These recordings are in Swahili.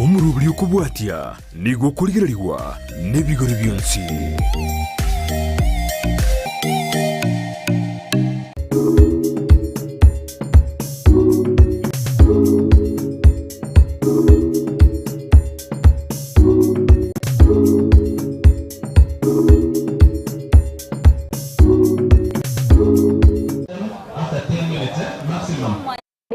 Umurubiri ukubwatia nigo kurigererwa n'ebigori byonsi.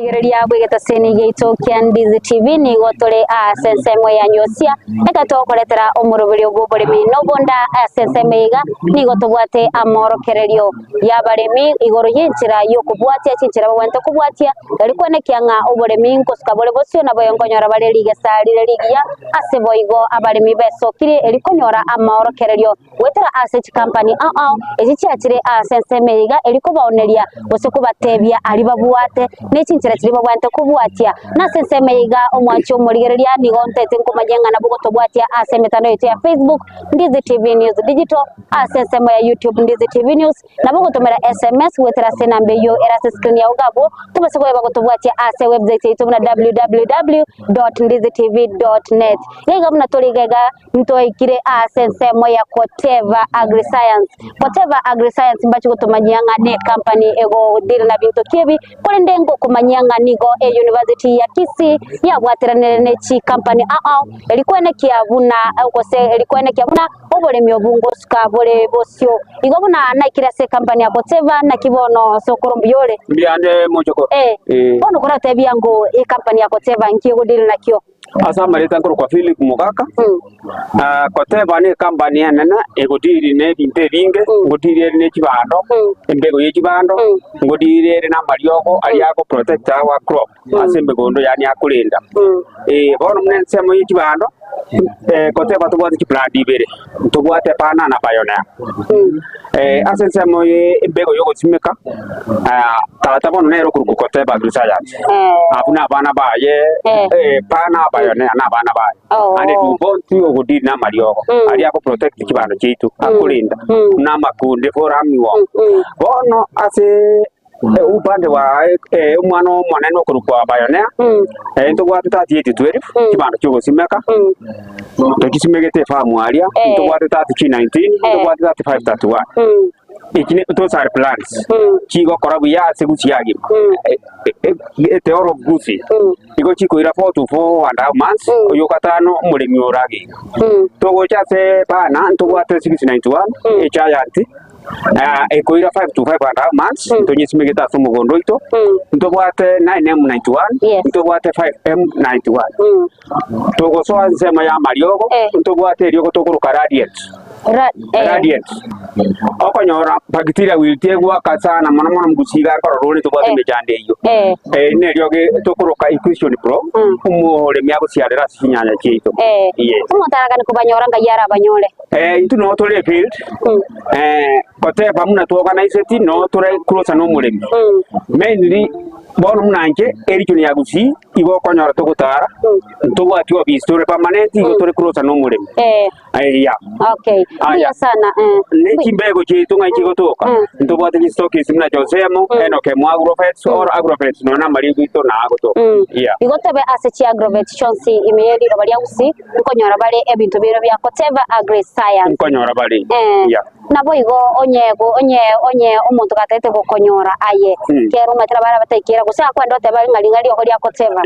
Rigereria bwigeta seni geito Kiandizi TV ni gotore sensemo ya nyosia eka tokoretera umurubiri uburi nobonda sensemeiga ni gotobwate amorokererio yabaremi igoro yinchira yokubwatia chinchira bwente kubwatia ariko nekianga uburemi nkosuka bole bosio na boyongonyora bare ligesarire ligia aseboigo abaremi besokire erikonyora amorokererio wetera asset company ejichiatire sensemeiga eriko baoneria bosekubatebia ari babwate nechinchira chiribo bwante kubwatia na sensemeiga omwacho murigereria ni gontete nkumajenga na bugoto bwatia asemetano yetu ya Facebook Ndizi TV News Digital asensemo ya YouTube Ndizi TV News na bugotomera SMS wetera senambe yo era screen ya ugabo tubaseko bagoto bwatia ase website yetu na www.ndizitv.net yega muna toligega ntoikire asensemo ya Koteva AgriScience mbacho gotomanyanga ne company ego deal na bintu kibi kole ndengo kumanyanga nigo university ya Kisii ya bwateranire nechi company elikwene kiabuna ukose elikwene kiabuna obolemi obungo suka bole bosio igobuna naikira se company ya Koteva na kibono sokorombiole biande mojoko bono kora tebiango e company ya Koteva nkigo deal na kyo asa marita ngoro kwa Philip Mugaka Koteva ni company nana egodiri ne binte binge ngodiri ne kibando embego ye kibando ngodiri na mariogo aliako protect our crop asembe gondo yani akulinda bono mnen semo ye kibando Koteva tubwate kiplandi bere tubwate pana na bayona asensemo ye embego yogo simeka tata bono nero ku Koteva AgriScience abuna bana baye pana bayona na bana baye ane dubonti ogodiri na mariogo aliako protect kibando chitu akulinda na makunde foramiwo bono ase upande wa umwana mwaneno kurukwa bayonea ntogwa tutati yeti 12 kibando cyo simeka tokisimegete famu alia ntogwa tutati 19 ntogwa tutati 531 ikine those are plans kigo korabu ya segusiagi teoro gusi igo chiko ira 4 to 4 and a half months oyokatano mulemi oragi togo chase bana ntogwa 691 echayanti ekoira 5 to 5 and a half months tonyisimegeta sumugondo ito ntobwate 9M91 ntobwate 5M91 togo so ansema ya mariogo ntobwate ryogo tokuruka radiant okonyora bacteria wiltegwa kasana mona mgusiga kororole tobwate mejande iyo ne ryoge tokuruka equation pro umure myabo siarera sinyanya chito yes umutaraga nikubanyora ngayara abanyole itu no tole field Koteva muna tuorganize ti no tore close no mulemi mainly bono munanje erikuni yagusi igo konyora togutara tobwati obistore permanent igo tore close no mulemi ya okay ya sana neki mbego chitu ngai chigotoka ntobwati ni stock isimna josemo enoke mu agrofets or agrofets no na mari gito na agoto ya igotebe asechi agrovet chonsi imeyedi robali yagusi konyora bale ebintu biro bya Koteva AgriScience konyora bale ya nabo igo onye umuntu gatete gukonyora aye kero matira bara batekira gusa kwenda oteba ngali okori Koteva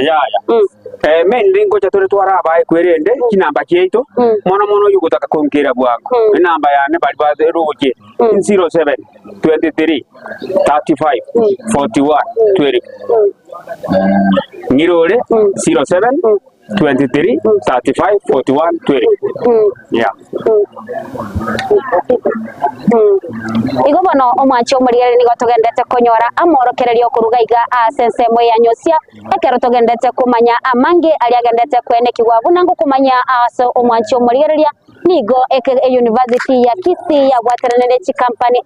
men lingo chatore twara abaye kwerende kinamba kyeito mono yugutaka konkera bwako inamba yane bali baze roje 07 23 35 41 20 ngirole 07 23 35 41 20 yeah igo bono omwacho murigere nigo togendete konyora amorokererio kurugaiga sensemo ya nyosia ekero togendete kumanya amange ali agendete kwene kigwabu nango kumanya aso omwacho murigereria nigo university ya Kisii ya bwateranire chi company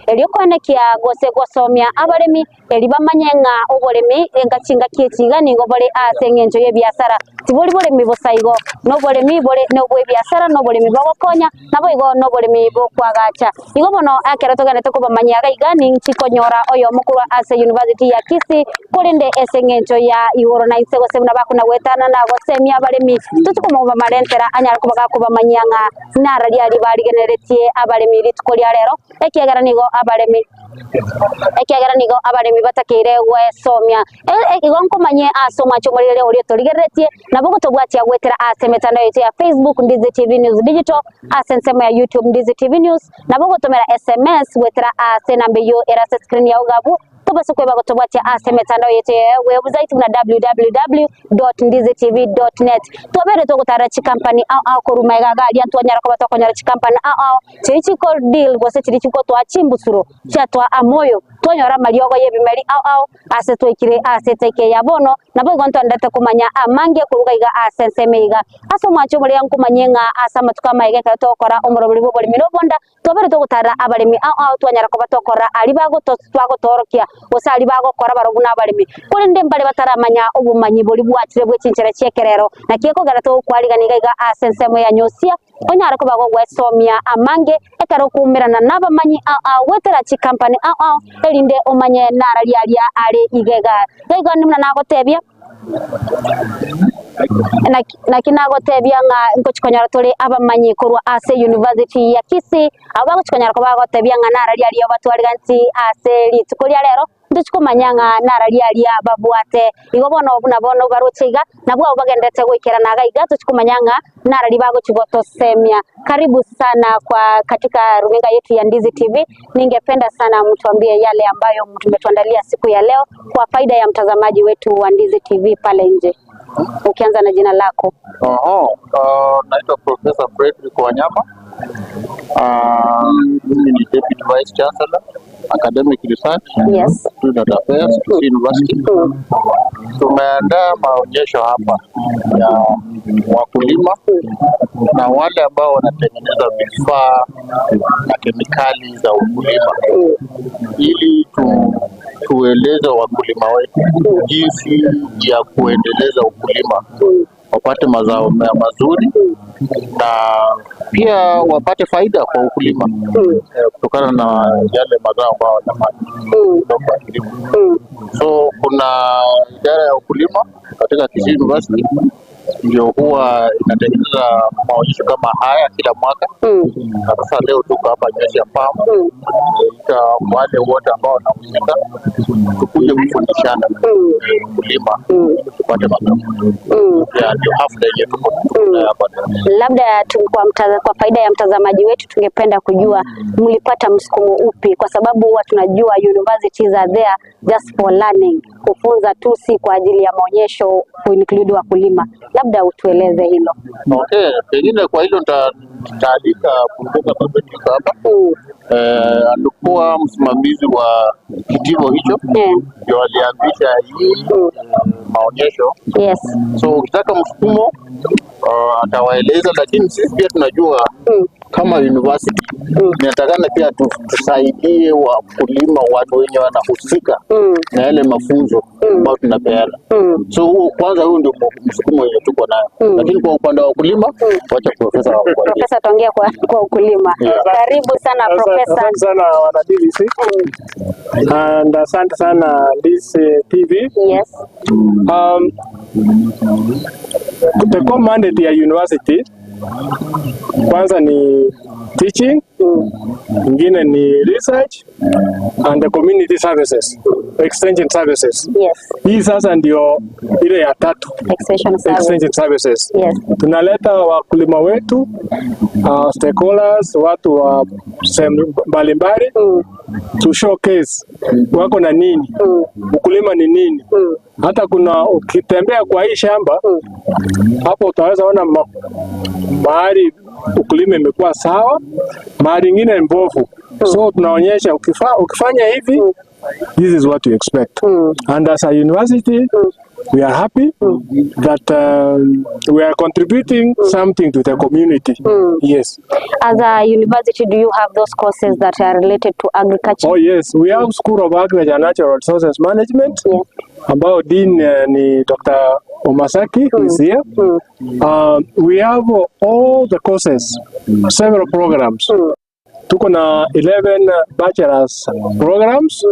elio kwene kia gose gosomya abaremi eli bamanyenga oboremi engachinga kiechiga nigo bole asengenjo ye biashara tibuli bole mibo saigo no bole mi bole no bwe biashara no bole mibo gokonya nabo igo no bole mibo kwagacha igo bono akera toganete ko bamanyaga igani nchikonyora oyo mukuru ase University ya Kisii kulinde esengencho ya iworo na isego semna bakuna wetana na gosemia balemi tutukomo bamalentera anyara kubaga ko bamanyanga nara lyali baligeneretie abalemi litukoli alero ekegera nigo abalemi batakire wesomya igonko manye asoma chomolele oli toligeretie nabo tobwatia gwetera ase metandao yetu ya Facebook Ndizi TV News Digital ase nsemo ya YouTube Ndizi TV News nabo gotomera SMS wetera ase nambe yo era screen ya ugabu basi kwa bagotobwatia ase metandao yetu ya website na www.ndizitv.net tobere togotara chikampani au korumaiga gali antwanyara ko batokonyara chikampani au chichi call deal gose chiri chiko to achimbusuro chatwa amoyo tonyora maliogo yebimeri au ase twekire ase teke ya bono nabo gonto ndate kumanya amange kurugaiga ase semeiga aso mwacho muri yankumanyenga asa matukama ige ka tokora umurobiri bobori minobonda tobere togotara abalemi au twanyara ko batokora ali bagotorokia osali bagokora barobuna abalemi kuri ndembale bataramanya obumanyi boli bwatire bw'ekinchere cyekerero na kieko garato kwaliganiga iga ase nsemo ya nyosia onyara ko bagogwesomya amange ekaro kumirana n'abamanyi wetera chikampani elinde omanye nara lya ale igega ego nimna nagotebya na kinagotebya nga nkochikonyara tole abamanyi kurwa ase University ya Kisii abagochikonyara ko bagotebya nga nara lya batwaliganti ase litukoli alero nduchikomanyanga nara lya babwate igo bono bono barochiga nabwo bagendete gwikera naga igato chikomanyanga nara libago chigotosemya. Karibu sana katika runinga yetu ya Ndizi TV. Ningependa sana mtuambie yale ambayo tumetuandalia siku ya leo kwa faida ya mtazamaji wetu wa Ndizi TV pale nje. Ukianza na jina lako. Naitwa Professor Fredrick Wanyama. Mimi ni Deputy Vice Chancellor, Academic Research, Student Affairs, Kisii University. Tumeandaa maonyesho hapa ya wakulima na wale ambao wanatengeneza vifaa na kemikali za ukulima ili tueleze wakulima wetu jinsi ya kuendeleza ukulima wapate mazao mazuri na pia wapate faida kwa ukulima kutokana na yale mazao ambao wanapata kutoka kilimo. So kuna idara ya ukulima katika Kisii University ndio huwa inatengeneza maonyesho kama haya kila mwaka. Sasa leo tuko hapa Nyosia Farm, wale wote ambao wanahusika tukuje kufundishana kulima tupate mazao. Ndio hafla yetu hapa. Labda kwa faida ya mtazamaji wetu tungependa kujua mlipata msukumo upi, kwa sababu huwa tunajua universities are there just for learning, kufunza tu si kwa ajili ya maonyesho include wakulima. Labda utueleze hilo. Pengine kwa hilo nitaalika Profesa Fredrick hapa. Alikuwa msimamizi wa kitivo hicho. Ndio alianzisha hii maonyesho. So ukitaka msukumo atawaeleza, lakini sisi pia tunajua kama university inatakana pia tusaidie wakulima, watu wenye wanahusika na yale mafunzo ambayo tunapeana. So kwanza huo ndio msukumo wenye tuko nayo, lakini kwa upande wa wakulima wacha profesa tuongea kwa ukulima. Karibu sana Profesa. Asante sana wana DVC. And asante sana Ndizi TV. The core mandate ya university kwanza ni teaching, ingine ni research and the community services, extension services. Hii sasa ndio ile ya tatu, extension services. Tunaleta wakulima wetu, stakeholders, watu wa mbalimbali to showcase wako na nini, ukulima ni nini. Hata kuna ukitembea kwa hii shamba hapo utaweza ona mahali ukulima imekuwa sawa, mahali ingine mbovu. So tunaonyesha ukifanya hivi, this is what you expect. And as a university, we are happy that we are contributing something to the community. Yes. As a university, do you have those courses that are related to agriculture? Oh yes, we have School of Agriculture and Natural Resources Management. Yes. Ambao dean ni Dr. Omasaki, who is here. We have all the courses, several programs. Tuko na 11 bachelor's programs.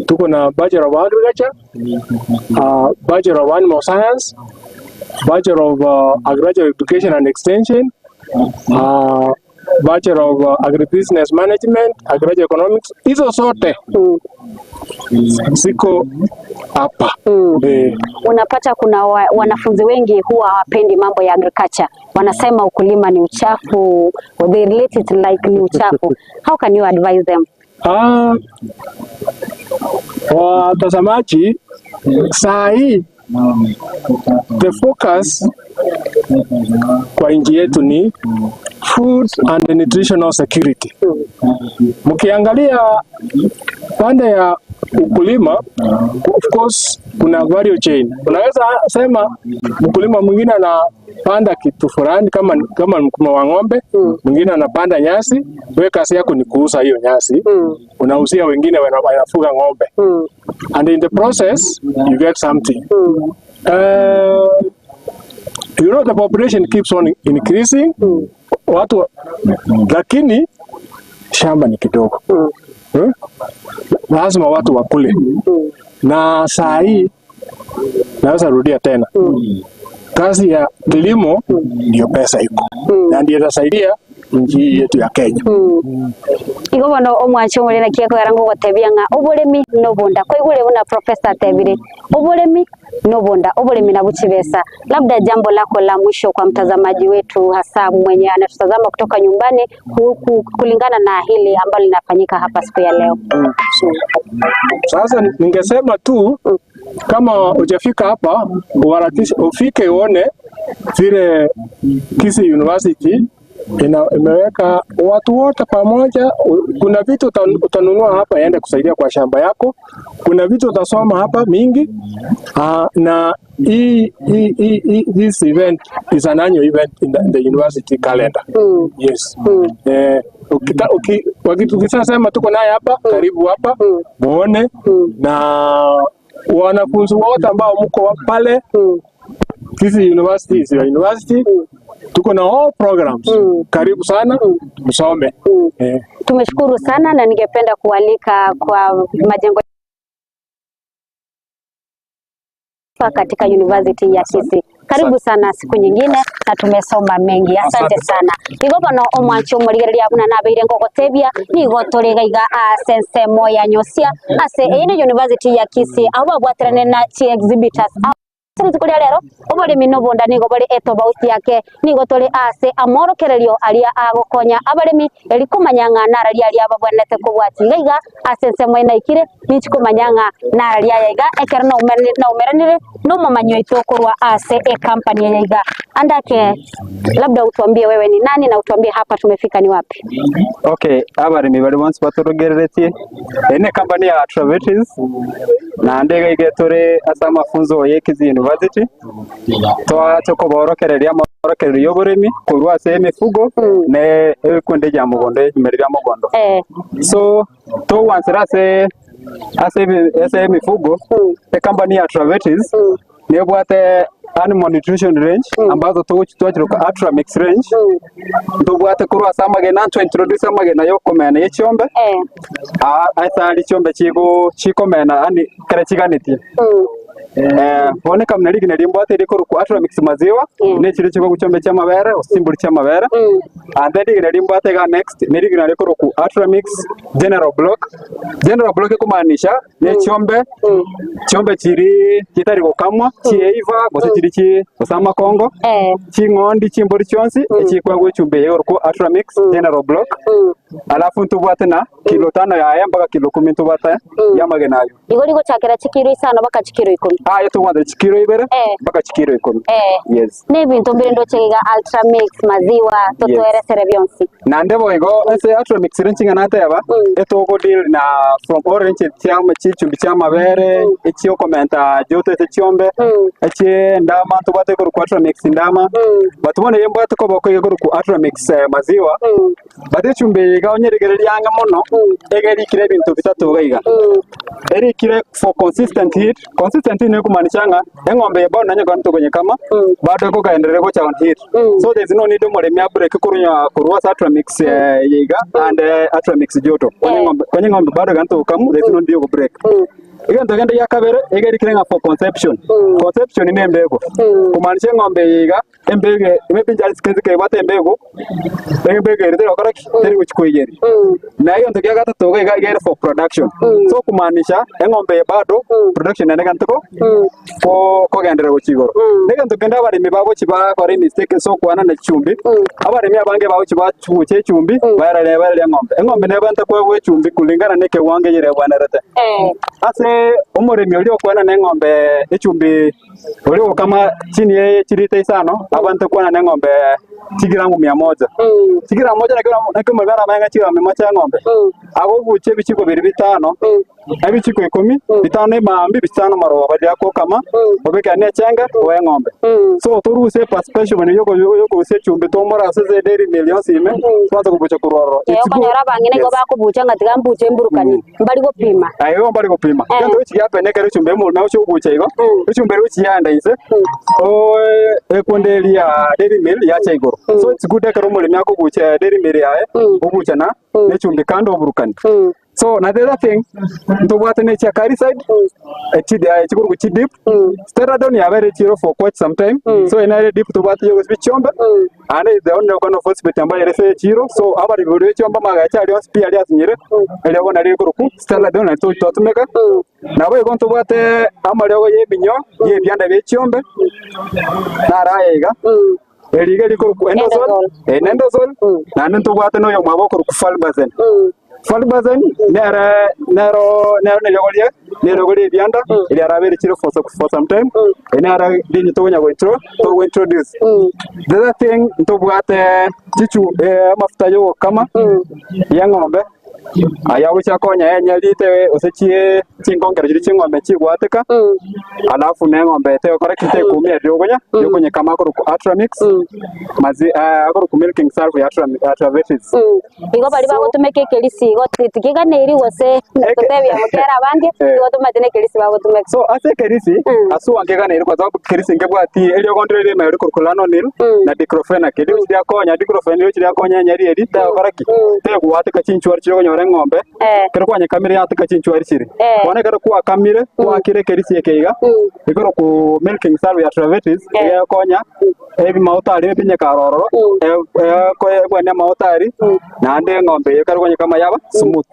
Tuko na Bachelor of Agriculture, Bachelor of Animal Science, Bachelor of Agriculture Education and Extension, Bachelor of Agribusiness Management, Agriculture Economics. Hizo sote siko hapa. Unapata kuna wanafunzi wengi huwa hawapendi mambo ya agriculture. Wanasema ukulima ni uchafu, or they relate it like ni uchafu. How can you advise them? Watazamaji, saa hii the focus kwa nchi yetu ni food and nutritional security. Mkiangalia pande ya ukulima, of course kuna value chain. Unaweza sema mkulima mwingine anapanda kitu fulani kama mkulima wa ng'ombe, mwingine anapanda nyasi, wewe kazi yako ni kuuza hiyo nyasi, unauzia wengine wanafuga ng'ombe. And in the process you get something. You know, the population keeps on increasing. Watu lakini shamba ni kidogo. Lazima watu wakule. Na saa hii naweza rudia tena. Kazi ya kilimo ndio pesa iko. Na ndio itasaidia nchi yetu ya Kenya. Igo bono omwacho muri na kieko yarango gotebia nga oburemi no bonda kwa igure bona professor tebire oburemi no bonda oburemi na buchibesa. Labda jambo lako la mwisho kwa mtazamaji wetu hasa mwenye anatutazama kutoka nyumbani kulingana na hili ambalo linafanyika hapa siku ya leo. Sasa ningesema tu kama hujafika hapa uharakishe ufike uone vile Kisii University imeweka watu wote pamoja. Kuna vitu utanunua hapa ende kusaidia kwa shamba yako. Kuna vitu utasoma hapa mingi. Na this event is an annual event in the university calendar. Yes. Ukisema tuko naye hapa, karibu hapa, muone na wanafunzi wote ambao mko pale. Kisii University is your university. Tuko na all programs. Karibu sana, msome. Tumeshukuru sana na ningependa kualika kwa majengo katika University ya Kisii. Karibu sana siku nyingine na tumesoma mengi. Asante sana. Igoba no omwacho murigereria abuna nabeire ngogotebia ni gotorega sense moya nyosia ase ine University ya Kisii abo abwaterane na chi exhibitors. Tukuri rero oburimi no bonda nigo bari etobauti yake nigo tore ase amorokererio aria agokonya abarimi eri kumanyanga nararia aria babwanete kubwati ngaiga asense mwena ikire nichikumanyanga nararia yaiga ekera no umeranire no mamanyo itokorwa ase company yaiga andake. Labda utuambie wewe ni nani na utuambie hapa tumefika ni wapi? Okay, abarimi bari once batorogereretie ene company ya Travetis na ndega igetore asa mafunzo ya Kisii University toko borokereria amorokererio y'oburimi kurwa ase emifugo ne ebikunde bya mugondo ebimerera mugondo. So to wansira ase emifugo the company ya Travetis nebwate animal nutrition range ambazo tuwachiruka Ultra Mix range ndubwate kurwa samagena to introduce amagena yo komena yechiombe athari chiombe chikomena ani kare chiganiti One kamna ligi na limbwate liko ku Ultra Mix maziwa ne chiri chiko kuchombe cha mabere osimbuli cha mabere and then ligi na limbwate ga next ne ligi na liko ku Ultra Mix General Block kumaanisha ne chombe chiri kitari kukamwa chieiva gose chiri chi osama Kongo chingondi chimbori chonsi chikwa gwechumbe yo ku Ultra Mix General Block alafu ntubwate na kilo 5 ya mpaka kilo 10 ntubwate ya magenayo igori go chakera chikiro isano baka chikiro 10 ayo tugwathe chikiro ibere mpaka chikiro 10. Yes. Ne bintu mbere ndo chekiga Ultra Mix maziwa tutweresere byonsi. Na ndebo igo ese Ultra Mix rincinga nateba etugo deal na from orange cyama chicumbi cyamabere ikiyo komenta jote cyombe ekie ndama tubate ko Ultra Mix ndama batubone yembo atako bakoye ko Ultra Mix maziwa bate chumbe ga onyeregere yanga mono egeri kire bintu bitatu gaiga eri kire for consistent heat ne kumanishanga engombe yabo nanya kanto kwenye kama bado ko kaendelea ko challenge heat so there is no need more me break kurunya kurwa Ultra Mix yiga and Ultra Mix joto kwenye ngombe bado kanto kamu there is no need ko break igen togende yakabere egeri kirenga for conception ni mbego kumanisha ngombe yiga embege imepinja sikenzi ke bate mbego ere okoraki teri kuchikoyeri na hiyo ndio gata toga igere for production so kumanisha ngombe bado production ene kantoko ko gendera gochigoro nega ndogenda bari mibago chiba kore mistake so kwana na chumbi abari mi abange bawo chiba chuche chumbi bare ngombe ne banta kwa chumbi kulingana neke wange yere bwana rata ase umurimi uri okwana na ngombe echumbi uri kama chini ye chirita isano abantu kwana na ngombe kigramu 100 kigramu 1 na kama bara manga kigramu 100 ya ngombe abo buche bichiko 5 abichiko 10 bitano imambi bitano maro bali yako kama obeka ne chenga we ngombe so turuse participation ne yoko se chumbi to mora se dairy millions ime twaza kubucha kuroro yokonyora bangene go bakubucha ngatiga mbuche mburukani mbali go pima ayo mbali go pima kando chi yapene kare chumbi mu na ucho kubucha igo chumbi ruchi yanda ise o ekondelia dairy mill ya chaigoro so it's good kare mu lemya ko bucha dairy mill yae obucha na ne chumbi kando burukani so na the other thing ndo bwate ne chakari side chikuru kuchi deep steradon ya very chiro for quite some time so ina deep to bwate yo bichomba and the only kind of phosphate ambaye rese chiro so abari buri chomba maga chali on spear ya nyire ele bona ri kuruku steradon na to tumeka na boye gonto bwate amale yo yebinyo ye byanda bichombe na raiga eriga liko endozol na nto bwate no yo maboko ku falbazen Falbazen nero nerogolia bianda ili arabere chiro for some time enara dini to nya go introduce the other thing to bwate chichu mafuta yo kama yangombe aya wicha konya enyalite osechie chingongera chiri chingombe chigwateka alafu nengombe te kora kite kumia yogonya kama ko Ultra Mix mazi akoro ku milking salve Ultra Vetis igo bali bago tumeke kelisi go tikiga neri wose tutebya mukera abandi igo tumatene kelisi bago tumeke so ase kelisi asu angega neri kwa sababu kelisi ngebwati elio kontrole me kurkulano nil na diclofenac kedi uchya konya diclofenac uchya konya nyari edita kora ki te kuwateka chinchwar chiro ngombe kero kwanya kamera yatika chinchwari chiri wana kero kwa kamire kwa kire kelisi yekeiga ikoro ku milking salve Ultra Vetis ya konya ebi mautari pinye karoro ko bwana mautari na ande ngombe yekaro kwanya kama yaba smooth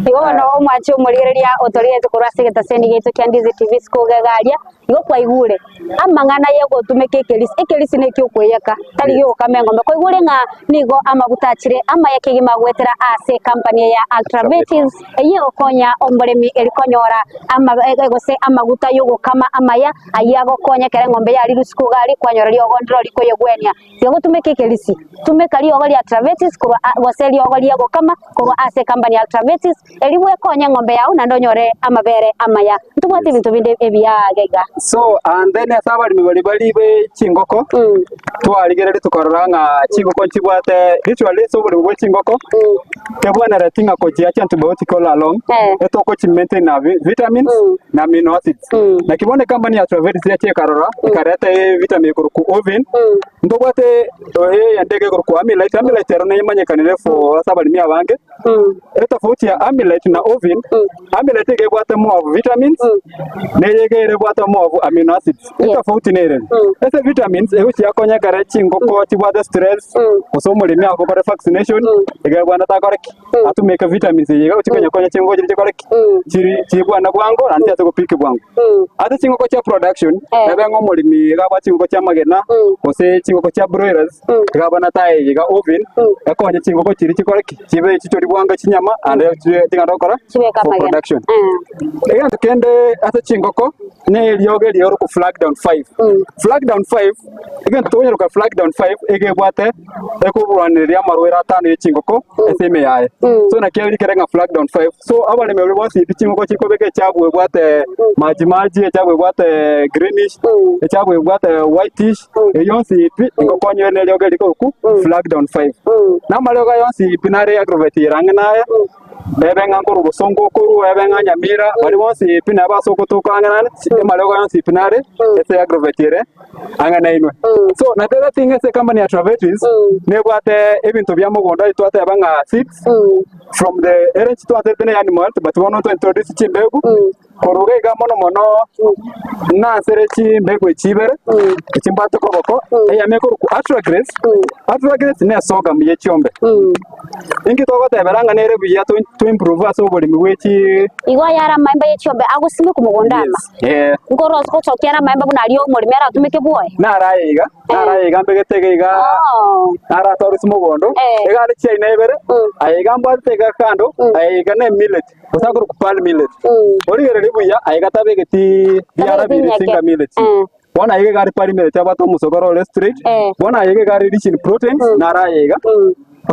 igo no mwacho murigereria otorie tukurase getaseni geto Kyandizi TV skogagaria igo kwa igure amangana yego tumeke kelisi ne kyo kweyeka tali yo kamengo ko igure nga nigo amagutachire ama yakegi magwetera ase company ya Ultra Vetis eyo konya omboremi elikonyora ama egose amaguta yogo kama amaya ayago konya kere ngombe yali ruskugari kwanyora lyo gondro liko yegwenia yego tumeke kelisi tumeka lyo gali Ultra Vetis ko waseli yo gali yago kama ko ase company ya Ultra Vetis eliwe konya ngombe yao na ndonyore amabere amaya ntubwate bintu binde ebya gega so and then asabali mibali be chingoko twaligerere tukoranga chingoko chibwate literally so buli chingoko kebwana ratinga ko chia antibiotic all along etoko chi maintain na vitamins na amino acids na kibone company ya Ultra Vetis ya karora ikareta vitamin ko oven ndobwate yandege ko amylite rone imanyekanire fo asabali mi abange tofauti ya amylite na oven amylite gebwate mo vitamins ne yegere bwate mo of amino acids tofauti nere ese vitamins eguchi yakonya kare chingo ko tibwate stress osomo limi ako bare vaccination egabwana ta koreki atumeka vitamins yega uchikonya konya chingo chiri koreki chiri bwana bwango nanti atokopike bwango ate chingo ko cha production ebengo molimi egaba chingo ko cha magena ose chingo ko cha broilers egabwana ta yega oven akonya chingo ko chiri chikoreki chibe chichori bwanga chinyama ande tingandokora for production ega tukende ate chingo ko ne lyoge lyoro ku flag down 5 ega tonya ku flag down 5 ege bwate ekubwanira marwera tano yechingoko eseme yae so na kyo likerenga flag down 5 so abale mebwe bosi chingoko chikobeke chabwe bwate maji chabwe bwate greenish chabwe bwate whitish yonsi ipi ngokonyo ne lyoge liko ku flag down 5 na maloga yonsi pinare agroveti ranganaye bebenga nkuru busongo kuru ebenga nyamira bali bonsi pina basoko tukangana maloga yonsi pinare ese agrovetire angana inwe so na the other thing is company Atravetis ne bwate ebintu bya mugondo itwate abanga seeds from the range to the animal but one to introduce chimbegu koruge ga mono na serechi mbegu chibere chimbato koboko eyameko ku Atragrace ne soga mu yechombe ingi to gote beranga nere biya to improve aso boli miwechi igwa yara maemba yechombe agusime ku mugondama ngoro ko chokera maemba bunali o muri mera tumike boy nara mbegete ga nara to rusumo gondo ega le chai nebere aiga mbate ga kando aiga ne millet usaguru ku pal millet ori gere buya aiga tabegeti biara bi singa millet bona aiga gari pal millet abato musogoro street bona aiga gari rich in proteins nara aiga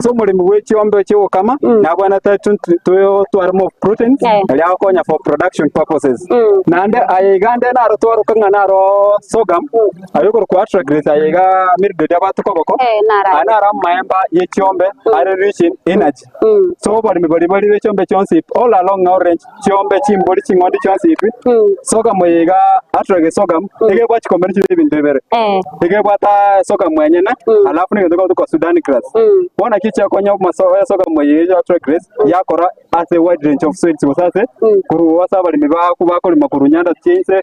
so muri mwechi ombe chiwo kama na bwana tatu to arm of proteins ya konya for production purposes nande aigande na rotoro kanga na ro sogam ayoko ku Atragrace aiga mirdo dabatu koboko anara maemba ye chombe are rich in energy so bari we chombe chonsi all along orange chombe chimbori chingondi chonsi sogam aiga Atragrace sogam ege bwachi kombeni bintu bere ege bwata sogam mwenyena alafu ni ndo ko Sudan grass bona kicha konya masoya soga moyeja Atragrace yakora as a wide range of soils wasase kuru wasaba limiba kubako limakuru nyanda chense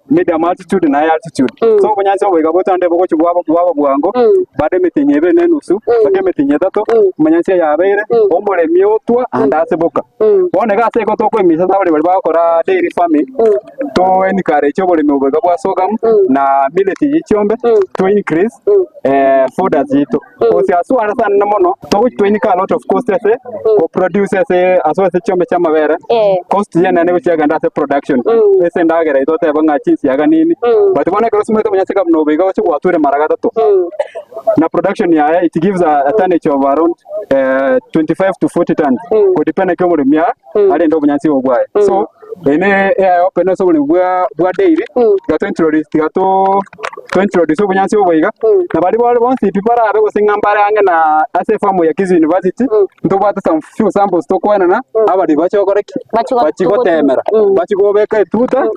medium altitude na altitude so kunyanso wega botande boko chibwabo bwango bade metinyebe nenusu bade metinye tato manyansi yabere omole miotwa andase boka one ga se ko to ko emisa sabali bali bakora dairy farming to encourage obole mubega bwa soga na millet yichombe to increase food as ito osi asu arasan na mono to indicate a lot of cost or producers as well as chombe chama vera cost yana ne bichi aganda se production ese ndagera itote banga chinsi yaga nini but bona cross meto munyasika no bega wacho wature maraga to na production ya it gives a tonnage of around 25 to 40 tons ko depend kwa mya ale ndo munyasi obwaye so ene open so bwa daily ga 20 so bunyasi obwaiga na bali bali bonsi pipara abe osingambara anga na ase famu ya Kizu University ndo bata some few samples to kwana na abali bacho koreki bacho temera bacho gobeka tuta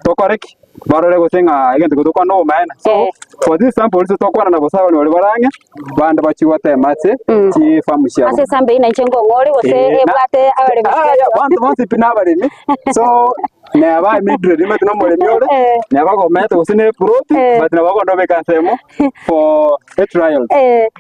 to koreki barore gosenga igende to kwano man so for this sample to kwana na bosawa ni barange banda bacho watemase ti famu sha ase sambe ina chengo ngori ose ebwate abali banda bonsi pinabali so na ba midre limit no more miole na ba go meto usine protein but na ba go ndobe kansemo for a trial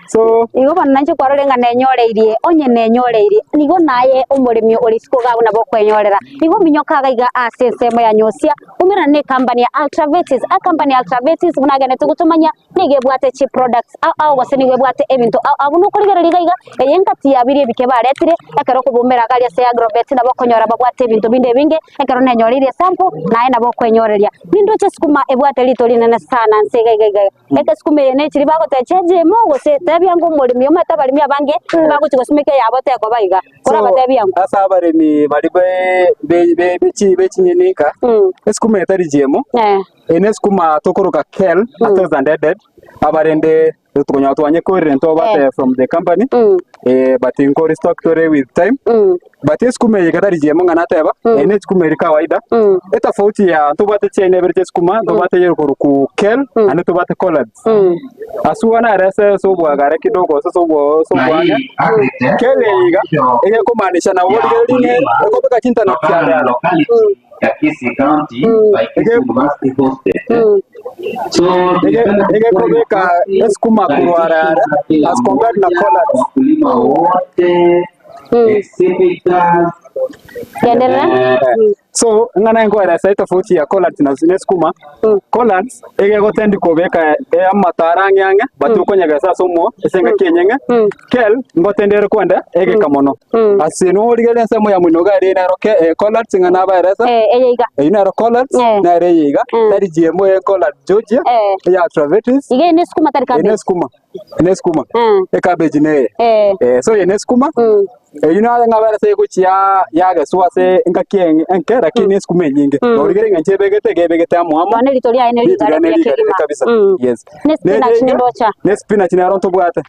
so igo bananje kwarore nga nenyoreirie onye nenyoreirie nigo naye umurimi uri siko gabu na boko enyorera nigo minyoka gaiga asensemo ya nyosia umira ne company ya Atravetis a company ya Atravetis bunagane tugutumanya nige bwate chi products au waseni nige bwate ebintu abuno kurigera ligaiga eyenkati yabiri bike baretire ekero kubumbera kali se agrobet na boko nyora bagwate ebintu binde binge ekero nenyorire sample naye na boko enyoreria nindo cheskuma ebwate litoli nene sana nsegaiga eka skume ne chiri bago techeje mogo se tabyango mulimi omata balimi abange bago chikosimeke yabote ko baiga kora batabyango asa barimi bali bechi nyenika eskume tari jemo ene skuma tokoroka kel atozanded abarende tukonya twanye ko rento bate from the company but in core stock tore with time but eskume yikatari jemo ngana teba ene skume ri kawaida eta fauti ya to bate chene berche skuma to bate yero ku kel ane to bate collabs asuana rese sobwa gare kidogo sobwa kele iga ege kumaanisha na wodi geline eko beka kinta na kiala ya Kisii County by Kisii University hosted. So ege kubeka eskuma kurwara as compared na Collards. Wakulima wote exhibitors so ngana ngo era site tofauti ya Collards na eskuma. Collards ege gotendi kubeka amatarangi yange batu konyaga sasa somo esenga kenyenga kel ngotendere kwenda ege kamono asino oligele nsemo ya munoga re na roke Collards ngana ba eresa eyiga ina ro Collards na re yiga tari jemo e Collards Georgia ya Travetis ige neskuma tari kabe neskuma e cabbage ne so ye neskuma ina nga bara se kuchia yaga suase ngakien enke lakini neskuma nyingi oligele nganje begete gebegete amwamo ne litoria ene kabisa yes ne spinach ne aronto bwate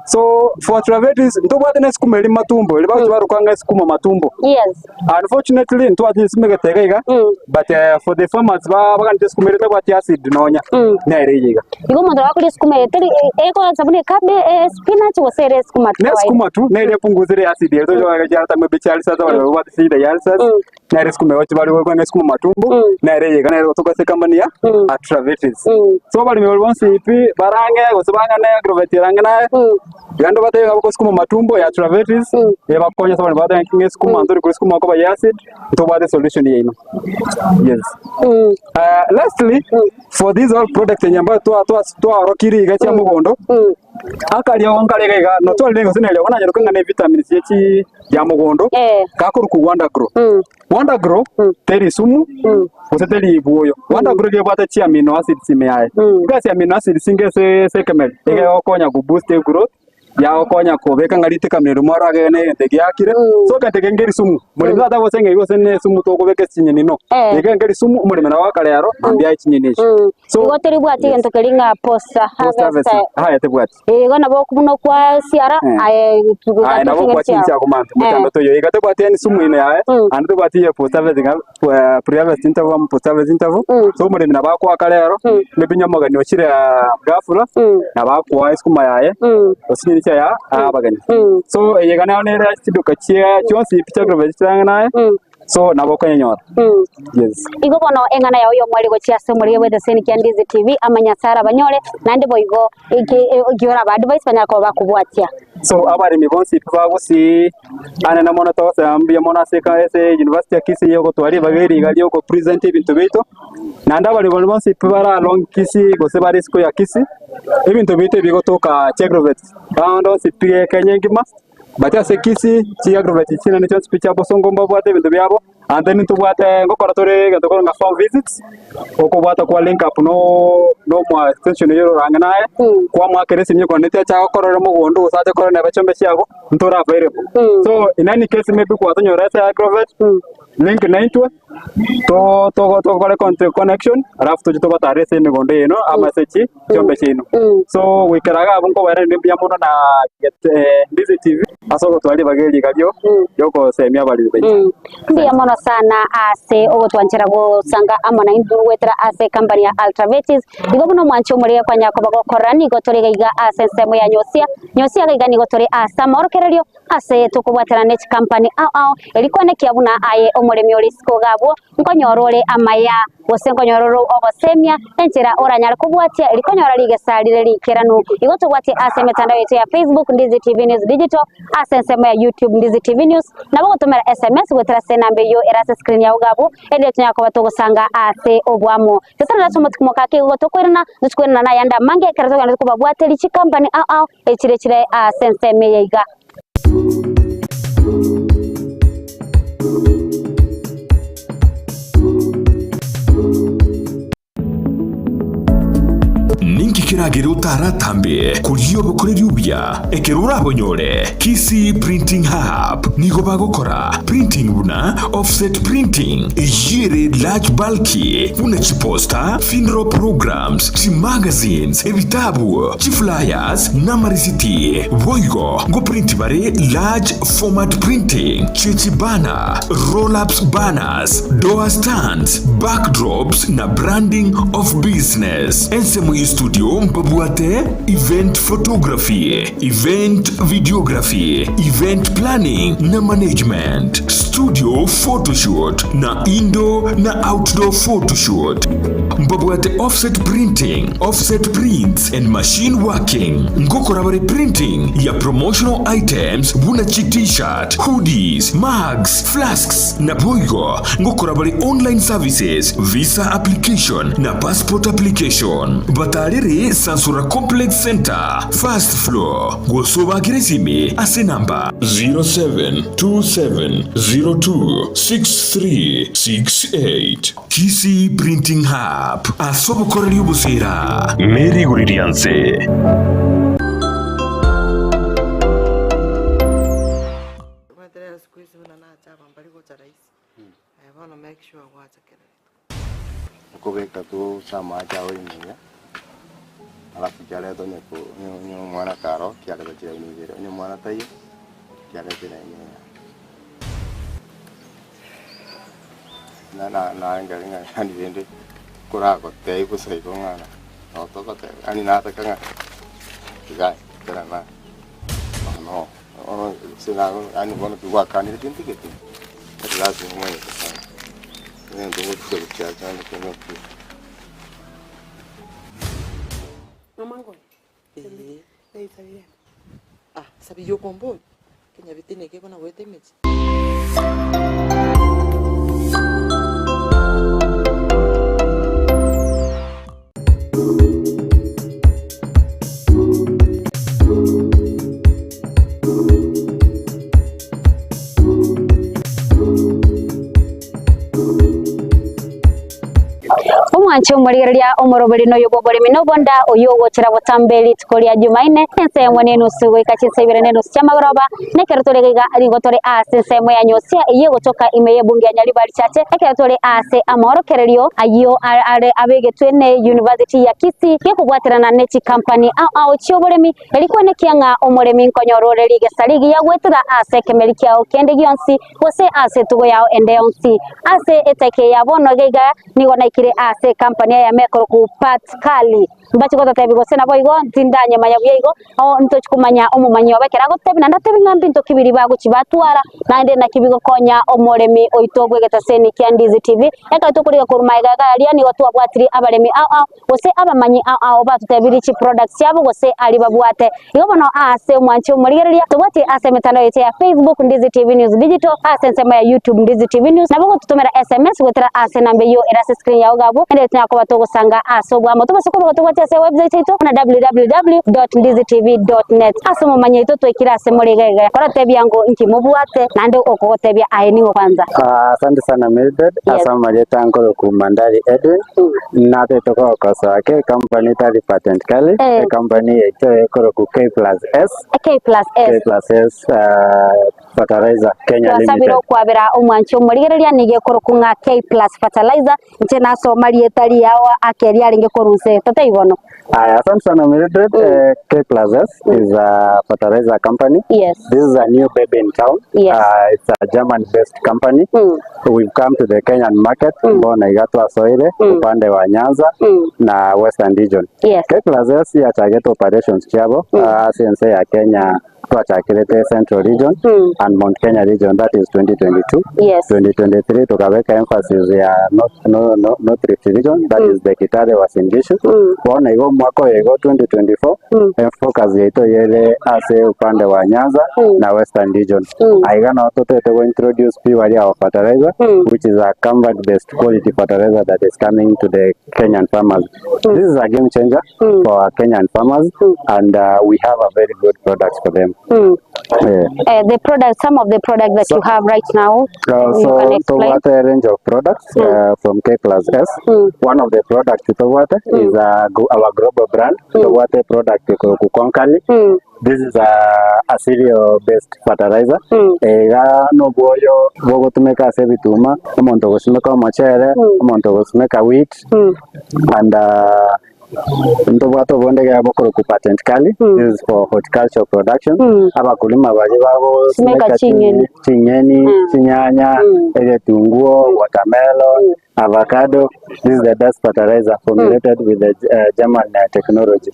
so for Travetis ntobwate neskuma eli matumbo eli bacho barukanga skuma matumbo yes unfortunately ntwati simegete gaiga but for the farmers bagante skuma eli tabwati acid nonya na eriga igo mondo wakuli skuma eteli eko sabuni kabe spinach wasere skuma tu neskuma tu na ile punguzire acid yeto jo jata mbecha sasa wale wati sida yalsa na skuma wacho bali kwa skuma matumbo na eriga na rotoka se company ya Travetis so bali mwonsi ipi barange gosibanga na agrovet rangana yando bate ngabo skuma matumbo ya Travetis bakonya sabani bate nkinge skuma ndori kuri skuma ko ba acid to bate solution yino yes lastly for these all products nyamba to rokiri ga cha mugondo akali onkale ga no to lengo sinele ona nyero kanga vitamins yechi ya mugondo kakuru ku Wonder Grow teri sumu useteli ibuyo Wonder Grow ge bata chi amino acid simeaye gasi amino acid singe se kemel ege okonya ku boost growth ya okonya kubeka ngarite kamero morage ne ndege yakire so kate ngeri sumu muri nda dabo senge go sene sumu to kubeka chinyeni no ege ngeri sumu muri mena wakale yaro ambia chinyeni so goteri bwati ento kelinga posta harvest haya te bwati ego nabo kuno kwa siara ay nabo kwa chincha komanda mutando to yo ega te bwati ni sumu ine yae ande bwati ye posta vezinga pre-harvest interval posta harvest interval so muri mena bako wakale yaro lebinya magani ochire gafula na bako ice kuma yae osini ya abagani so yegana onera chiduka chia chonsi picha grovechanga naye so naboko nyor yes igo bono engana ya uyo mwali go chia se muri with the Seni Candizi TV amanya sara banyole nandi boigo igiora ba advice banyako bakubwatia so abari mi bonsi bagusi anana mona to ambia mona seka ese university ya Kisii yoko twali bageri gali yoko present ibintu bito nanda bali bonsi bara long Kisii go sebari sko ya Kisii ibintu bito bigo toka Chegrovet ando sipige kenyengima bata se Kisii Chegrovet china ne chance picha bosongo mbabwate ibintu byabo and then tubwate ngokora tore gatoko nga farm visits oko bwata kwa link up no mwa extension yoro ranganaye kwa mwa keresi nyiko nete cha korora mugondo usate korona bachombe cyabo ntora available so in any case maybe kwa tonyora sa Agrovet link naitwa to kore connection alafu tujito batare se migondo yeno ama sechi chombe chino so wikaraga abunko bare ndimbya muno na get Ndizi TV asoko twali bageli galyo yoko semia bali ndiya mono sana ase ogo twanchira go sanga amana induru wetra ase company ya Travetis igo muno mwancho muri kwa nyako bago korani go tori gaiga ase semo ya nyosia gaiga ni go tori asa morokerelio ase tukubwatira net company ilikuwa ne kiabuna aye omuremi olisko gabo nkonyorore amaya gosengo nyororo obosemia enchira oranyara kubwatia ilikonyora ligesalire likiranu igo tugwatie ase mitandao yetu ya Facebook Ndizi TV News Digital ase semo ya YouTube Ndizi TV News nabo gutumira SMS gwetera senambe yo erase screen ya ugabo ende tunyako batogosanga ase obwamo sasa ndasomo tukumokake ugo tokwirana dukwirana na yanda mange karazoga ndikubabwate lichi company echire ase semo yeiga ningi kiragire utaratambe kuriyo bukoreri ubya ekerura abonyore Kisii Printing Hub nigo bagokora printing buna offset printing ejire large bulky buna chiposta funeral programs chi magazines ebitabu chi flyers na marisiti boigo go print bare large format printing chi banner roll ups banners door stands backdrops na branding of business ensemo studio Mpabuate event photography, event videography, event planning na management, studio photoshoot na indoor na outdoor photoshoot. Mpabuate offset printing, offset prints and machine working. Ngokorabare printing ya promotional items buna t-shirt, hoodies, mugs, flasks na boigo. Ngokorabare online services, visa application na passport application. Batalere Sansura Complex Center, first floor. Gosoba Kirisimi, ase number 0727026368. Kisi Printing Hub, Asobo Korelio Busera, Mary Guridianse. Kubeka tu sama aja wini alafu jale to ni mwana karo kiale to chira ni vero ni mwana tayo kiale tena ni na ngalinga ani vende kura ko tei ko sai ko ngana no to ko te ani na ta kanga kigai tena na no ono sina ani bono tu wa kani tin tiketi lazima mwenye sana ndio ndio kuchacha na kuna Mamango. Sabía. Sabía yo con vos. Que ya viste que con agua de mechi. Omwancho murigeria omoroberi no yogo bori minobonda oyogo chira botambeli tukoria Jumaine ense mwane nusu weka chisebire nusu chama baroba nekertolega rigotore ase semo ya nyosia iye gotoka imeye bunge ya Nyaribari chache ekertore ase amoro kererio ayo are abege twene University ya Kisii yekubwatirana nechi company au chioboremi elikuwa nekianga omoremi nkonyorore lige saligi ya gwetira ase kemelikia okende gionsi gose ase tugo yao ende onsi ase eteke ya bono geiga nigona ikire ase company ya mekoro ku patkali mbachi ko tatebi go sena boigo tindanye maya byigo o ntochi kumanya omumanyo bakera go tebi nanda tebi ngambi nto kibiri bago chibatwara nande na kibigo konya omoremi oitogwe getaseni Kyandizi TV eka tokuriga kurumaiga gari ni watu abwatiri abaremi ose abamanyi batutebiri chi products yabo gose ali babwate yobono ase mwancho murigeria tubati ase mitandao yetu ya Facebook Ndizi TV News Digital ase nsema ya YouTube Ndizi TV News nabo tutumira SMS wetera ase nambe yo era screen ya ogabo ende tunako batogo sanga aso bwa moto basoko batogwati ase website yetu na www.ndizitv.net ase mumanye ito twekira ase murigega kora tebi yango nki mubwate nande okotebya aini kwanza. Asante sana Mildred. Asa majeta ngoro ku Mandari Edwin na toko kosa ke company tari patent kali company yeto ekoro ku K+S fertilizer Kenya Limited sabiro kwabira omwancho murigereria nige koro kunga K+ fertilizer ntena so marietari yawa akeri aringe korunse tate ibono. Asante sana Mildred. K+S is a fertilizer company. Yes. This is a new baby in town. Yes. It's a German-based company. We've come to the Kenyan market. Mbona igatwa Soile, upande wa Nyanza na Western region. Yes. K+S ya target operations chabo CNC ya Kenya kwa chakirete Central region and Mount Kenya region, that is 2022. Yes. 2023 tukaweka emphasis ya North Rift region, that is the Kitale Uasin Gishu. Bona hiyo mwaka yego 2024 focus yetu yele ase upande wa Nyanza na Western region. Aigana watoto to introduce purely our fertilizer which is a combat based quality fertilizer that is coming to the Kenyan farmers. This is a game changer for our Kenyan farmers and we have a very good products for them. The product, some of the products that you have right now, so what a range of products from K+S. One of the products is our global brand. What a product Konkali. This is a cereal based fertilizer. No boyo bogo tumeka sebituma, omonto gosimeka mochere, omonto gosimeka wheat and Ntobato bonde ya bokoro ku patent kali. This is for horticulture production. Abakulima baje babo simeka chinyeni, chinyanya, tunguo, watermelon, avocado. This is the best fertilizer formulated with the German technology.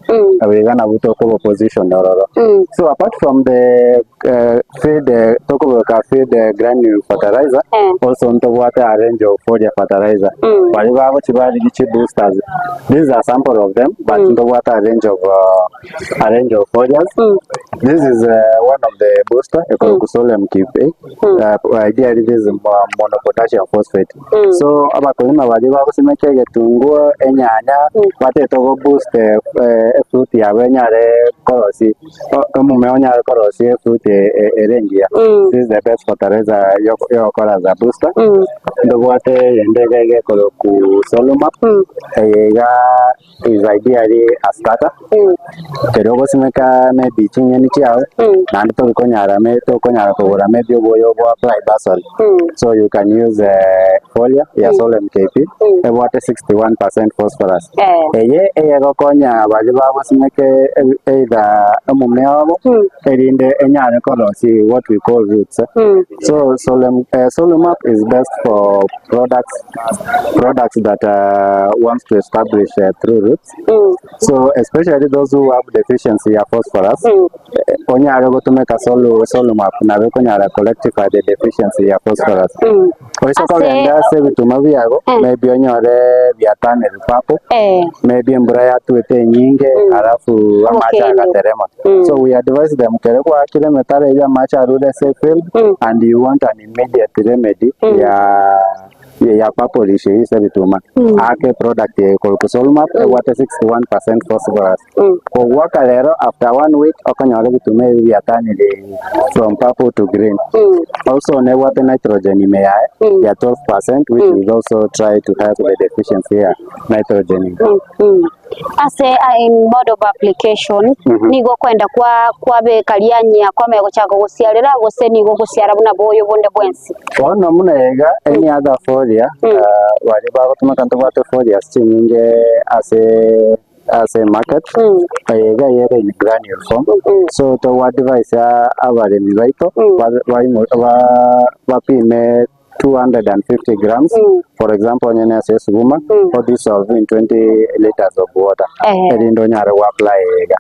We gonna put position. So apart from the feed granule fertilizer, also on water a range of foliar fertilizer. Boosters. These are sample of them, but on the water a range of foliars. This is one of the booster, Ecolocusolium kipe. Ideally, this is monopotassium phosphate. So abakulima bali bakusimeke getungua enyanya bate to boost fruit ya wenyare korosi mume onyare korosi fruit erengia. This is the best fertilizer yokora za booster. Ndo wate yendege Ecolocusolium is ideally a starter. Kerogo simeka maybe chinyeni chiao and to konyara kogora maybe oboyo apply basal. So you can use foliar Solemn KP about 61% phosphorus. Go konya bali basimeke either mumeo erinde enyane kolosi what we call roots. So Solumap is best for products that wants to establish through roots. So especially those who have deficiency of phosphorus, onyara go to make a Solumap na konyara collectify the deficiency of phosphorus. Maybe onyore viatane vipapo, maybe mbraya tuete nyinge alafu amacha gaterema. So we advise them kere kwa kile metare ya macha rude safe field and you want an immediate remedy ya papo lishe hisa vituma ake product ya Ecolocusolium what 61% phosphorus. Kwa waka lero after 1 week okanyore vitume viatane from purple to green. Also ne what nitrogen imea ya 12%, which will also try to help the deficiency here nitrogen. As in mode of application nigo kwenda kwa be kalianya kwa mego chako gusiarira gose nigo gusiara buna boyo bonde bwensi ono munega any other foliar wali bago tumakanto bate foliar stinge as a market yega in granule form. So to advise abalemi baito bapime 250 grams, for example, nyanya sesuguma, or dissolve in 20 liters of water. Erindo nyare apply ega.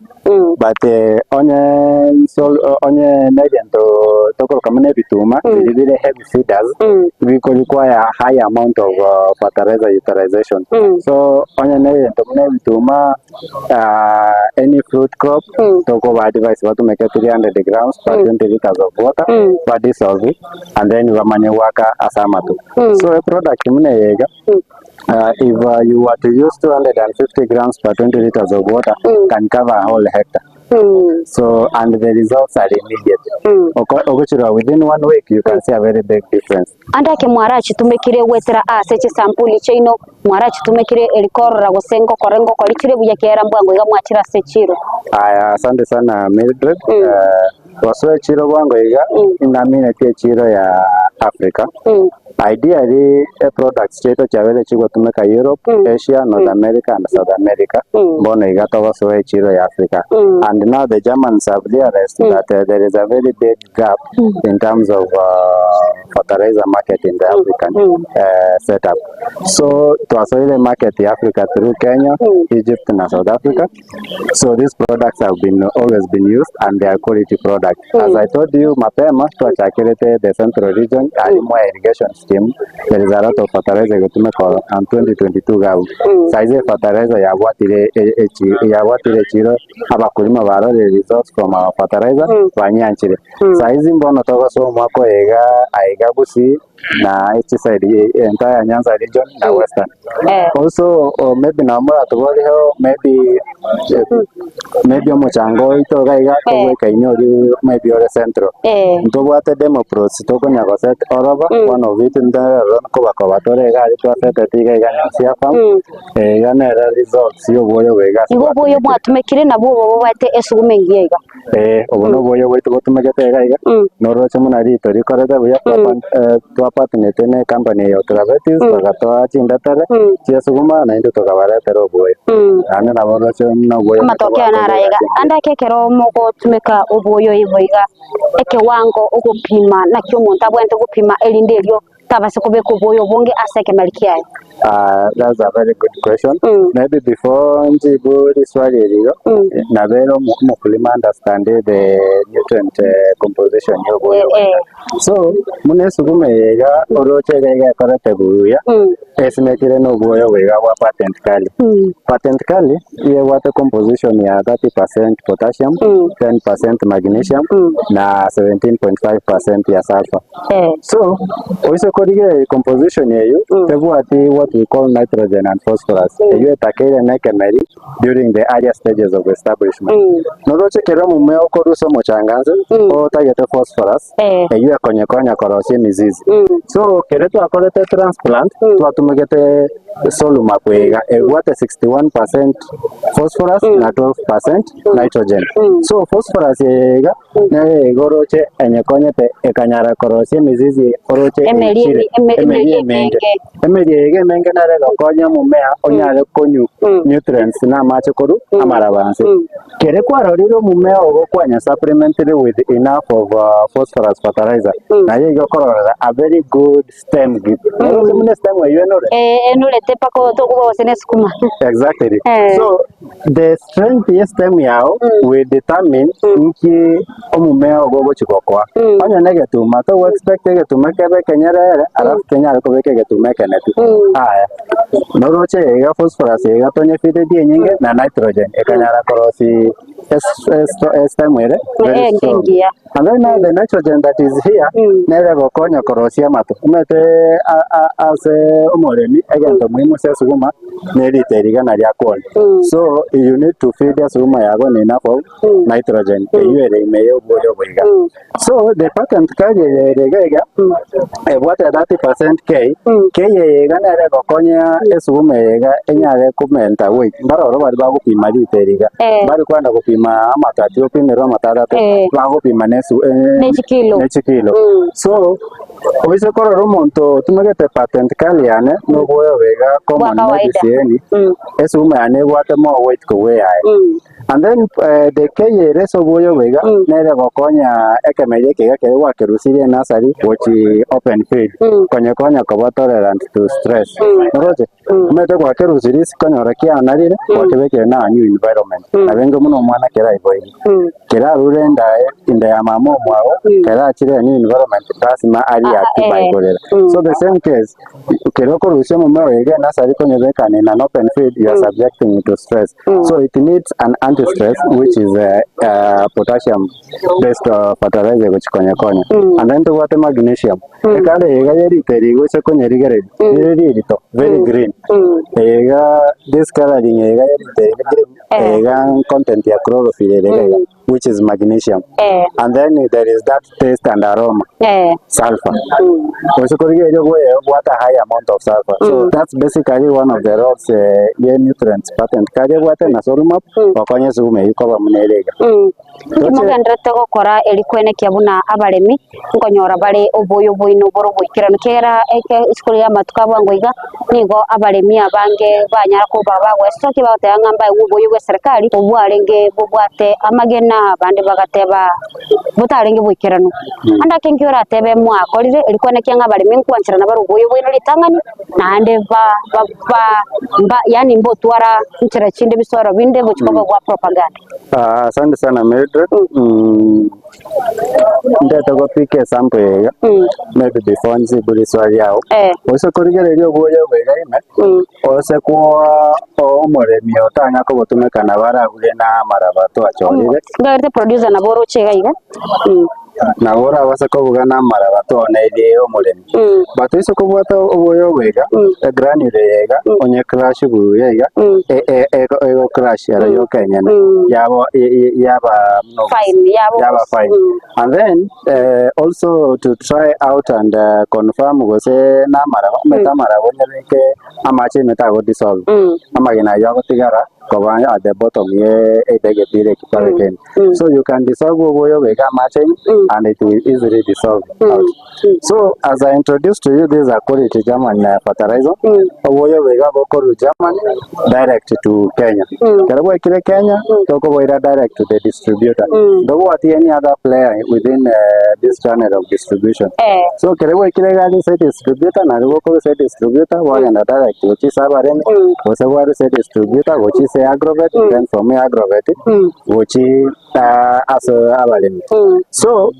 But onye median to toko kamene bituma, very heavy feeders, we could require a high amount of fertilizer utilization. So onye median to kamene bituma, any fruit crop, toko advice to make 300 grams per 20 liters of water, but dissolve it, and then you waka asamatu. So a product if you were to use 250 grams per 20 liters of water, can cover a whole hectare. So, and the results are immediate. Within 1 week, you can see a very big difference. Andake mwarachi tumekire wetera seche sampuli cheino mwarachi tumekire elikorra gosengo korengo kolichire buya kera mbwango iga mwachira sechiro. Asante sana Mildred. Waswe chiro bwango iga inamine pia chiro ya Africa. Ideally, a product straight chavele chigo tumeka Europe, Asia, North America, and South America. Bono igata waswe chiro ya Africa. And now the Germans have realized that there is a very big gap in terms of fertilizer market in the African setup. So to assoil market in Africa through Kenya, Egypt, and South Africa. So these products have always been used, and they are quality products. As I told you, mapema to achakirete the central region and more irrigation scheme. There is a lot of fertilizer to make on 2022 gao. Size fertilizer ya watire chiro abakulima baro the results from our fertilizer wanyanchire. Size mbono togo so mwako aiga busi na each side entire Nyanza region na western. Also maybe namura tugori ho maybe omochango ito gaiga togo kainori maybe ore central. Ntogo ate demo pros toko nyagoset oroba one of it in the run koba tore ga ito ate tiga ga nsia farm yana results yo boyo wega. Igo boyo mwatumekire na bo bate esugumengiega. Obono boyo wetu gotumegete gaiga. Noro chemuna rito rikorega buya partner tene company ya Travetis bagatoa chindatare chiasuguma na ndo tokabara tero boy ana na bora chona boy matokeo na raiga anda kekero moko tumeka oboyo iboiga eke wango okupima na kyo monta bwente kupima elindelio tabase kubeko boyo bonge aseke malikia That's a very good question. Maybe before njibu swali hilo na vero mkulima understand the nutrient composition yobo. So mune sugume yega oroche gege korete buya. Esmekire no boyo wega wa patent kali. Patent kali ye water composition ya 30% potassium, 10% magnesium na 17.5% ya sulfur. So oiso korige composition yeyu tebuati what we call nitrogen and phosphorus. You takele nekemeri during the earlier stages of establishment. Noroche kero mumeo koruso mochanganze o tagete phosphorus. You konye korosie mizizi. So keretu akorete transplant tuatumegete soluma kwega wate 61% phosphorus na 12% nitrogen. So phosphorus yega ne goroche enye konyete ekanyara korosie mizizi oroche emelie menge na rega konya mumea onyare konyu nutrients na mache koru amarabanse kere kwaroriro mumea ogo kwanya supplementary with enough of phosphorus fertilizer na yego korora a very good stem give mune stem wewe enore tepako to kuba wasene sukuma. Exactly. So the strength ya stem yao will determine nki omumea ogogo chikokwa. Anya negetuma to expect getuma kebe kenyere alafu kenyare ko beke getuma keneti. Aya. Noroche ya phosphorus ya tonye fide die nyinge na nitrogen ekanyara korosi stem were. And then now the nitrogen that is here nere gokonya korosia mato. Umete as umoremi again to muhimu sia suguma neri teriga na yakol. So you need to feed the suguma yago enough of nitrogen. Yuere imeyo boyo boiga. So the patent kaje regega what 30% K yega na rego konya esuguma yega enyare kumenta weight. Baroro bari bagupima teriga. Bari kwanda kupima amatati opimero amatatu bagupima nechi kilo. So oise kororo monto tumegete patent kali yane no boyo wega common medicine esuguma yane wate more weight ko we ai. And then the keye reso boyo wega nere gokonya ekemeje kega ke wa kerusiri nasari which open field konya ko tolerant to stress. Noroje mete kwa kerusiri konyora kia narire watebeke na new environment abengo muno mwana kera iboyi kera rurenda inda ya mamo mwao kera chire new environment tasima ali active ibolera. So the same case keroko rusio mama wega nasari konyebeka na an open field you are subjecting to stress. So it needs an anti-stress which is potassium based fertilizer which konya and then to what magnesium ekale ega yeri terigo se konya rigere very green this coloring ega yeri ega content ya chlorophyll which is magnesium and then there is that taste and aroma sulfur. Also what a high amount of sulfur. So that's basically one of the roles nutrients patent kaje what na sorumap okonye sume ikoba munelega kimugandrete gukora elikwene kiabuna abaremi nkonyora bari oboyo boino boro boikirano kera iskuri ya matuka bwangoiga nigo abaremi abange banyara ko baba westoki batanga mbaye uboyo bwa serikali obwarenge bobwate amagena bande bagateba butarenge boikirano anda kenkiora tebe mwakorire elikwene kyanga abaremi nkwanchira na baro oboyo boino litangani nande ba yani mbotwara nchira chinde bisoro binde buchikoba bwa propaganda. Asante sana Mildred. Ndeta go pike sample ya maybe before nzibuli swali yao ose korigere ryo boyo wega ime ose kwa omoremi otanya ko botumeka na baragure na marabato achorire ngarte producer na boro chega iga na ora wasa ko bugana marabato na ile omoremi bato iso ko bwato oboyo wega granule yega onye crash bu yega ego crash ara yo kenya yaba no fine and then also to try out and confirm go se na meta marabo nyeke amache meta go dissolve amagina yago tigara kobanya at the bottom ye edege pire kipare. So you can dissolve oboyo wega matching and it will easily dissolve out. So as I introduced to you, this is a quality German fertilizer. Oboyo wega bokoru German direct to Kenya. Kerabo ikire Kenya toko boira direct to the distributor. Dogo ati any other player within this channel of distribution. So kerabo ikire gani say distributor na boko say distributor wagenda direct which is abareni osewari say distributor which is Agrovet, then from Agrovet which is as abalemi. So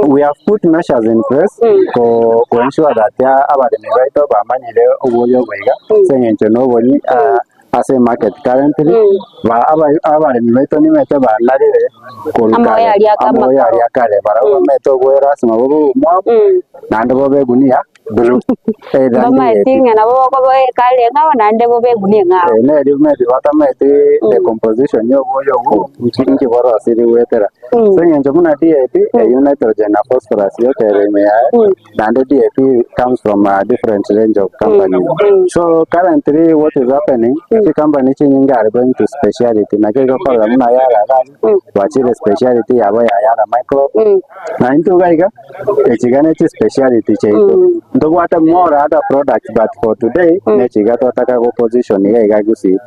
we have put measures in place to ensure that abalemi baito bamanyire oboyo bwega senyencho nobonyi as a market currently ba abalemi baito ni mete banarire amoya ya kare bara meto bwera sima bobo mwa nando bobe gunia blue mama tinga na bobo ko kale ngawa nande bobe gunia ngawa ne ri mete batamete the composition yo boyo uchingi bora asiri wetera senyencho muna DAP nitrogen and phosphorus yo tere me nando DAP comes from a different range of companies. So currently what is happening, the company changing are going to speciality na kiko kola muna yara wachile speciality yabo yara micro na into gaiga echigane chi speciality cheito ndogo hata more other products, but for today nechiga totaka go position gaiga gusi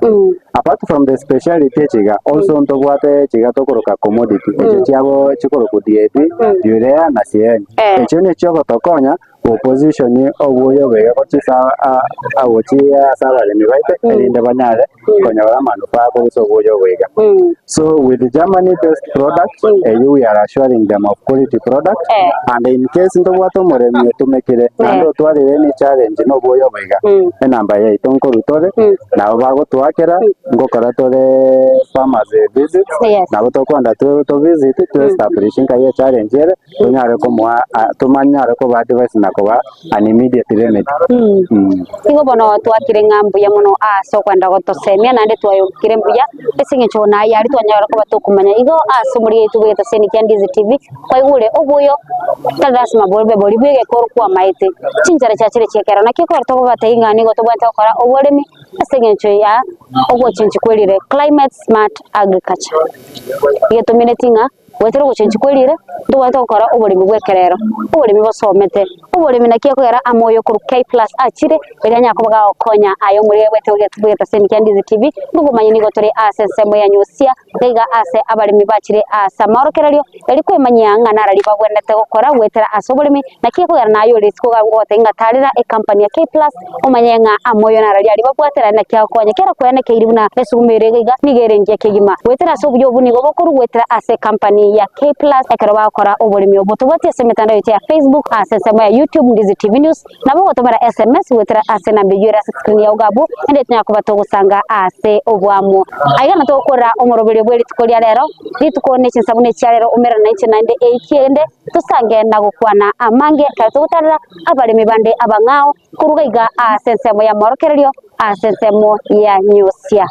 apart from the speciality chiga also ndogo hata chiga tokoroka commodity echiabo chikoroku DAP urea na CN echone choko tokonya opposition ni oboyo wega kochisa awochia sala ni right inde banyare konya wala manufaa ko so oboyo wega. So with the Germany based products we are assuring them of quality product and in case ndo wato more mi tumekire ndo twali any challenge no oboyo wega namba ya itonko rutore na bago twakera ngokora tore farmers visit na boto kwanda to visit to establishing ka challenge ere tunyare ko mwa tumanyare ko ba device na kwa an immediate remedy. Igo bono twakire ngambu ya muno aso kwanda gotosemia nande twayo kirembuya esinge chona yari twanyara ko batokumanya igo aso muri yetu beta seni Kendiz TV kwa igure obuyo kadasma bolbe boli bwege kor kwa maite chinjara chachire chekera na kiko to bata ingani go to bata kora obolemi esinge choya ogwo chinchi kwelire climate smart agriculture yeto minetinga wetero gucenji kwelire ndwata gukora uburimi bwekerero uburimi bosomete uburimi nakiye kugera amoyo ku K+ achire bere nyakobaga okonya ayo muri wete ugetubweta semi Kendiz TV ngugumanye nigo turi asensemo ya nyusia ndega ase abarimi bachire asamorokerero eri kwemanyanga narari babwenete gukora wetera asoburimi nakiye kugera nayo risiko gagote ngatarira e company ya K+ umanyenga amoyo narari ari babwatera nakiye okonya kera kwene keiribuna esumere ga nigerenje kegima wetera asobyo bunigo bokuru wetera ase company ya K+ ekero bakora uburimi obutubote ese mitandao yote ya Facebook asensemo ya YouTube Ndizi TV News nabo botobara SMS wetera ase na mbiyura screen ya ugabu ende tunyakuba togusanga ase obwamo ayana tokora omorobere bweri tukolia rero litukone chinsabune cyarero umera 1998 ende tusange nagukwana amange katutarira abalimi bande abangao kurugaiga asensemo ya morokerero asensemo ya nyusia.